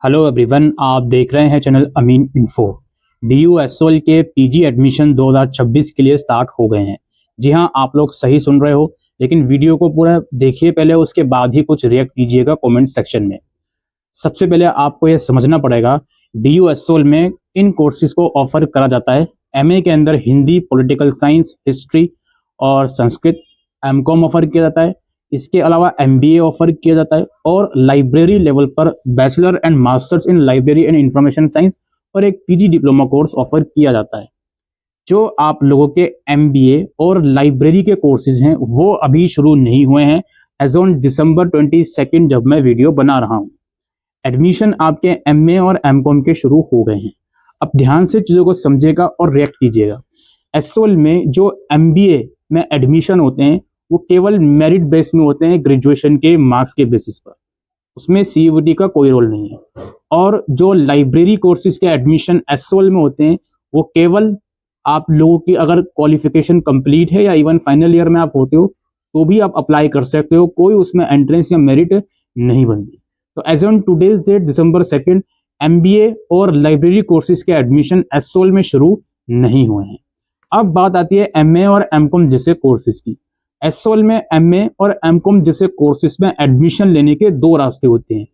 Hello everyone, आप देख रहे हैं चैनल अमीन इन्फो। DU-SOL के पीजी एडमिशन 2026 के लिए स्टार्ट हो गए हैं। जी हां, आप लोग सही सुन रहे हो, लेकिन वीडियो को पूरा देखिए पहले, उसके बाद ही कुछ रिएक्ट कीजिएगा कमेंट सेक्शन में। सबसे पहले आपको यह समझना पड़ेगा, DU-SOL में इन कोर्सेज को ऑफर करा जाता है। MA के अंदर हिंदी, पॉलिटिकल साइंस, हिस्ट्री और संस्कृत। MCOM ऑफर किया जाता है। इसके अलावा MBA ऑफर किया जाता है और लाइब्रेरी लेवल पर bachelor and masters in library and information science और एक PG डिप्लोमा कोर्स ऑफर किया जाता है। जो आप लोगों के MBA और लाइब्रेरी के कोर्सेज हैं वो अभी शुरू नहीं हुए हैं एज ऑन December 22 जब मैं वीडियो बना रहा हूँ। एडमिशन आपके MA और MCOM के शुरू हो गए हैं। अब ध्यान से चीज़ों को समझिएगा और रिएक्ट कीजिएगा। SOL में जो MBA में एडमिशन होते हैं वो केवल मेरिट बेस में होते हैं, ग्रेजुएशन के मार्क्स के बेसिस पर। उसमें CUET का कोई रोल नहीं है। और जो लाइब्रेरी कोर्सेज के एडमिशन SOL में होते हैं वो केवल आप लोगों की अगर क्वालिफिकेशन कंप्लीट है या इवन फाइनल ईयर में आप होते हो तो भी आप अप्लाई कर सकते हो, कोई उसमें एंट्रेंस या मेरिट नहीं बनती। तो as on today's date December 2 MBA और लाइब्रेरी कोर्सेज के एडमिशन SOL में शुरू नहीं हुए हैं। अब बात आती है MA और MCOM जैसे कोर्सेज की। SOL में MA और MCOM जैसे कोर्सेज में एडमिशन लेने के दो रास्ते होते हैं।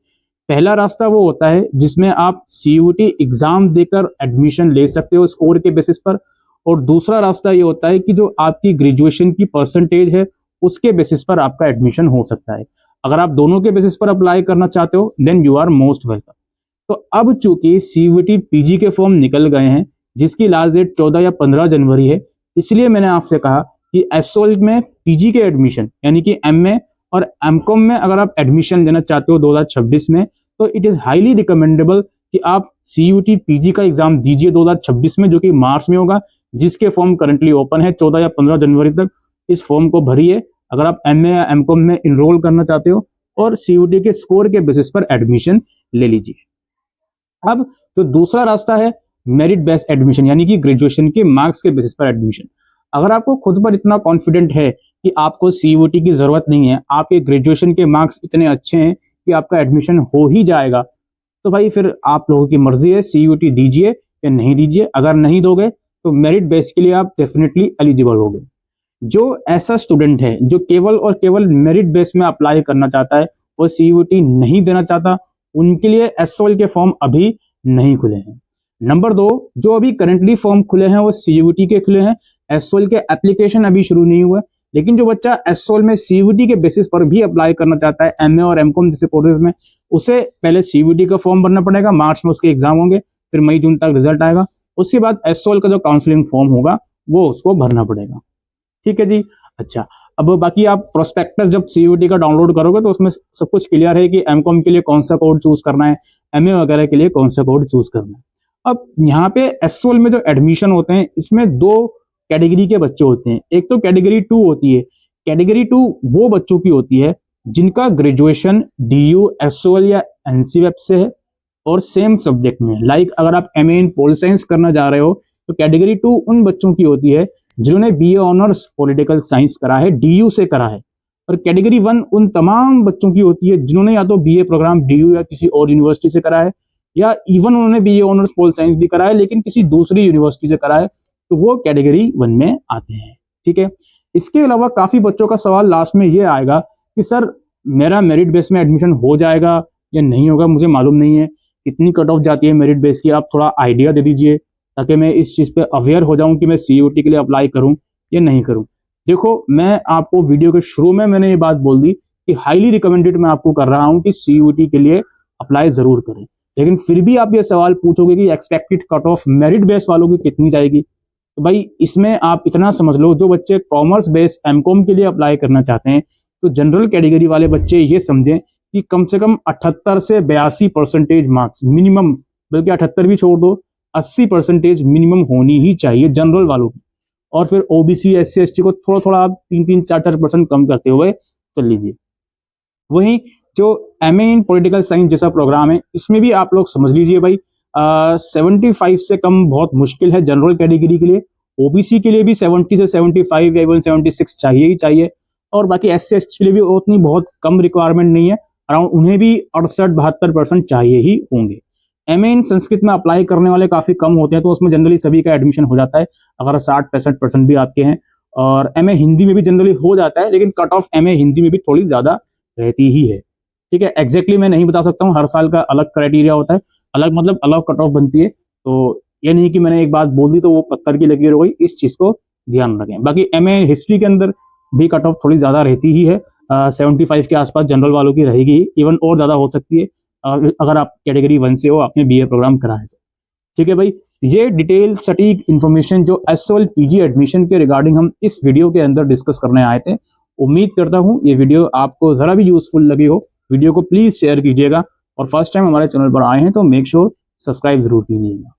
पहला रास्ता वो होता है जिसमें आप CUET एग्जाम देकर एडमिशन ले सकते हो स्कोर के बेसिस पर, और दूसरा रास्ता ये होता है कि जो आपकी ग्रेजुएशन की परसेंटेज है उसके बेसिस पर आपका एडमिशन हो सकता है। अगर आप दोनों के बेसिस पर अप्लाई करना चाहते हो then you are most welcome. तो अब चूंकि CUET PG के फॉर्म निकल गए हैं जिसकी लास्ट डेट 14 या 15 जनवरी है, इसलिए मैंने आपसे कहा कि SOL में PG के एडमिशन यानी कि MA और MCOM में अगर आप एडमिशन लेना चाहते हो 2026 में, तो इट इज हाईली रिकमेंडेबल कि आप CUET PG का एग्जाम दीजिए 2026 में, जो कि मार्च में होगा, जिसके फॉर्म करंटली ओपन है 14 या 15 जनवरी तक। इस फॉर्म को भरिए अगर आप MA या MCOM में इनरोल करना चाहते हो, और CUET के स्कोर के बेसिस पर एडमिशन ले लीजिए। अब जो दूसरा रास्ता है मेरिट बेस्ड एडमिशन यानी कि ग्रेजुएशन के मार्क्स के बेसिस पर एडमिशन। अगर आपको खुद पर इतना कॉन्फिडेंट है कि आपको CUET की जरूरत नहीं है, आपके ग्रेजुएशन के मार्क्स इतने अच्छे हैं कि आपका एडमिशन हो ही जाएगा, तो भाई फिर आप लोगों की मर्जी है, CUET दीजिए या नहीं दीजिए। अगर नहीं दोगे तो मेरिट बेस के लिए आप डेफिनेटली एलिजिबल होगे। जो ऐसा स्टूडेंट है जो केवल और केवल मेरिट बेस में अप्लाई करना चाहता है, वो CUET नहीं देना चाहता, उनके लिए SOL के फॉर्म अभी नहीं खुले हैं। नंबर 2, जो अभी करंटली फॉर्म खुले हैं वो CUET के खुले हैं। SOL के एप्लीकेशन अभी शुरू नहीं हुआ, लेकिन जो बच्चा SOL में CUET के बेसिस पर भी अप्लाई करना चाहता है MA और MCOM जैसे कोर्सेज में, उसे पहले CUET का फॉर्म भरना पड़ेगा। मार्च में उसके एग्जाम होंगे, फिर मई जून तक रिजल्ट आएगा, उसके बाद SOL का जो काउंसलिंग फॉर्म होगा वो उसको भरना पड़ेगा। ठीक है जी। अच्छा, अब बाकी आप प्रोस्पेक्टस जब CUET का डाउनलोड करोगे तो उसमें सब कुछ क्लियर है कि MCOM के लिए कौन सा कोड चूज करना है, MA वगैरह के लिए कौन सा कोड चूज करना है। अब यहाँ पे SOL में जो एडमिशन होते हैं इसमें दो कैटेगरी के बच्चे होते हैं। एक तो कैटेगरी 2 होती है। कैटेगरी 2 वो बच्चों की होती है जिनका ग्रेजुएशन DU-SOL या NCVEP से है और सेम सब्जेक्ट में। लाइक अगर आप MA इन पोल साइंस करना जा रहे हो तो कैटेगरी 2 उन बच्चों की होती है जिन्होंने BA ऑनर्स पॉलिटिकल साइंस करा है, DU से करा है। और कैटेगरी 1 उन तमाम बच्चों की होती है जिन्होंने या तो BA प्रोग्राम DU या किसी और यूनिवर्सिटी से करा है, या इवन उन्होंने BA ऑनर्स पोल साइंस भी करा है लेकिन किसी दूसरी यूनिवर्सिटी से करा है, तो वो कैटेगरी 1 में आते हैं। ठीक है। इसके अलावा काफी बच्चों का सवाल लास्ट में ये आएगा कि सर मेरा मेरिट बेस में एडमिशन हो जाएगा या नहीं होगा, मुझे मालूम नहीं है, कितनी कट ऑफ जाती है मेरिट बेस की, आप थोड़ा आइडिया दे दीजिए ताकि मैं इस चीज पे अवेयर हो जाऊं कि मैं CUET के लिए अप्लाई करूं या नहीं करूं। देखो, मैं आपको वीडियो के शुरू में मैंने ये बात बोल दी कि हाईली रिकमेंडेड मैं आपको कर रहा हूं कि CUET के लिए अप्लाई जरूर करें, लेकिन फिर भी आप ये सवाल पूछोगे कि expected cut off merit base वालों की कितनी जाएगी, तो भाई इसमें आप इतना समझ लो, जो बच्चे कॉमर्स बेस MCOM के लिए अप्लाई करना चाहते हैं तो जनरल कैटेगरी वाले बच्चे ये समझें कि कम से कम 78 से 82% मार्क्स मिनिमम, बल्कि 78 भी छोड़ दो, 80% मिनिमम होनी ही चाहिए जनरल वालों की। और फिर OBC SC ST को थोड़ा थोड़ा आप 3-4% कम करते हुए चल लीजिए। वहीं जो MA इन पॉलिटिकल साइंस जैसा प्रोग्राम है इसमें भी आप लोग समझ लीजिए भाई 75 से कम बहुत मुश्किल है जनरल कैटेगरी के लिए। OBC के लिए भी 70 से 75 या इवन 76 चाहिए ही चाहिए, और बाकी SC ST के लिए भी उतनी बहुत कम रिक्वायरमेंट नहीं है, अराउंड उन्हें भी 68-72% चाहिए ही होंगे। एमए इन संस्कृत में अप्लाई करने वाले काफी कम होते हैं, तो उसमें जनरली सभी का एडमिशन हो जाता है अगर 60-65% भी आपके हैं। और एमए हिंदी में भी जनरली हो जाता है, लेकिन कट ऑफ एमए हिंदी में भी थोड़ी ज्यादा रहती ही है। ठीक है, एग्जैक्टली मैं नहीं बता सकता हूँ, हर साल का अलग क्राइटेरिया होता है, अलग मतलब अलग कट ऑफ बनती है। तो ये नहीं कि मैंने एक बात बोल दी तो वो पत्थर की लकीर हो गई, इस चीज को ध्यान रखें। बाकी एमए हिस्ट्री के अंदर भी कट ऑफ थोड़ी ज्यादा रहती ही है, 75 के आसपास जनरल वालों की रहेगी, इवन और ज्यादा हो सकती है अगर आप कैटेगरी 1 से हो, आपने बीए प्रोग्राम करा है। ठीक है भाई, ये डिटेल सटीक इन्फॉर्मेशन जो एसओएल पीजी एडमिशन के रिगार्डिंग हम इस वीडियो के अंदर डिस्कस करने आए थे। उम्मीद करता हूँ ये वीडियो आपको जरा भी यूजफुल लगी हो। वीडियो को प्लीज शेयर कीजिएगा, और फर्स्ट टाइम हमारे चैनल पर आए हैं तो मेक श्योर सब्सक्राइब जरूर कीजिएगा।